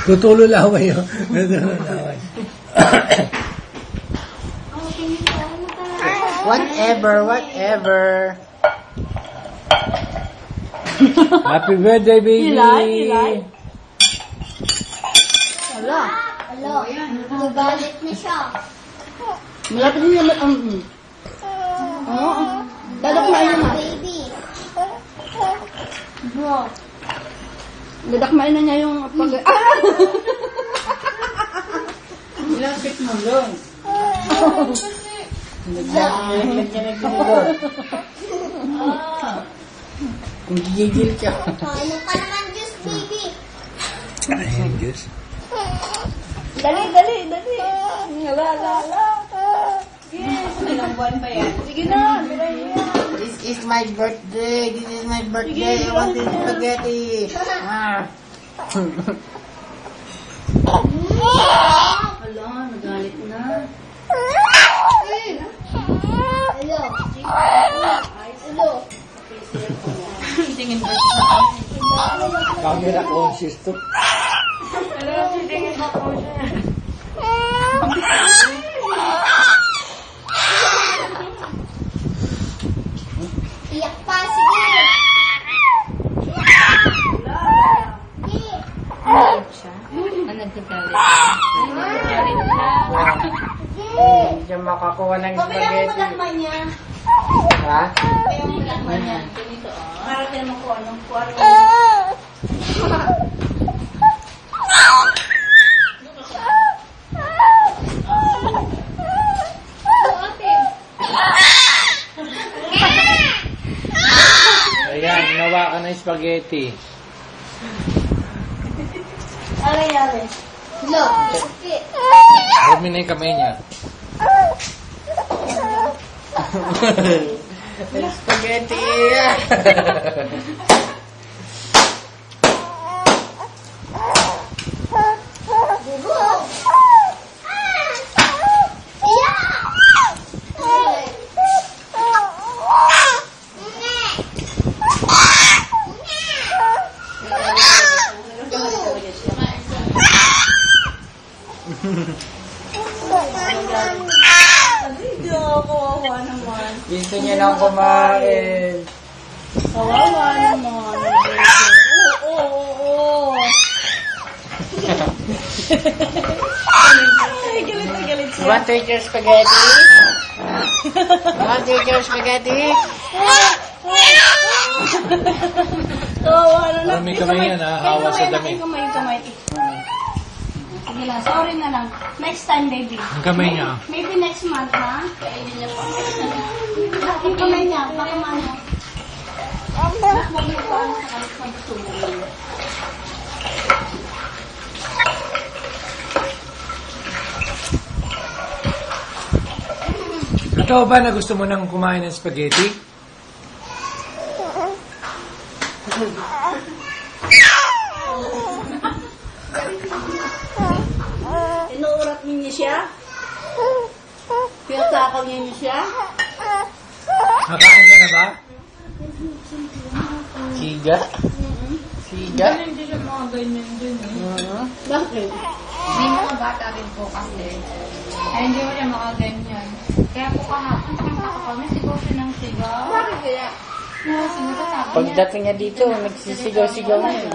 Tutulo laway yun. Tutulo laway. Whatever. Happy birthday, baby! Ilay. Hala. Nagalit na siya. Malapit niya naman. Oo. Dadak na yun ha. Baby. Dadakmain na niya yung pag... Lapit mo lang. Kung gigigil ka. Ano ka naman, Diyos, baby? Ay, Diyos. Dali. Lala. Yes, ilang buwan pa yan. Sige na, bilay niya. This is my birthday. I want this spaghetti. Hala, nagalit na. Hello. Tingin ba siya? Camera conscious to. Tingin ba po siya? Iyak pa, sige. Nagagalit na. Hindi siya makakuha ng Pabayaan mo spaghetti. lakman niya. Ha? Pabayaan mo lakman niya. Ganito para tayo makuha ng kwarto. Ayan, ginawa ka ng spaghetti. Aray. Hello. Okay. Rumi na yung kamay niya. Spaghetti. Hindi ako kawawa naman. Gusto niya lang kumain. Kawawa naman. Oo. Ay, galit siya. Want to eat your spaghetti? Want to eat your spaghetti? Kawawa na. Rumi kamay yan ha, hawa sa dami. Kamay. Sige lang, sorry na lang. Next time, baby. Ang kamay niya. Maybe next month, ha? Kainin niya pa. Yung kamay niya, baka mano. Huwag mo pa sa kalit magsubo. Ikaw ba na gusto mo nang kumain ng spaghetti? Inuurat niyo siya? Pinatakaw niyo siya? Nakain ka na ba? Siga? Hindi siya mga ganyan din. Bakit? May mga bata rin po kasi. Ay, hindi mo siya makaganyan. Kaya po kahapon, pakita ko kami, sigaw siya ng sigaw. Bakit kaya? Siguro sabi niya, Pagdating niya dito, nagsisigaw-sigaw na yun.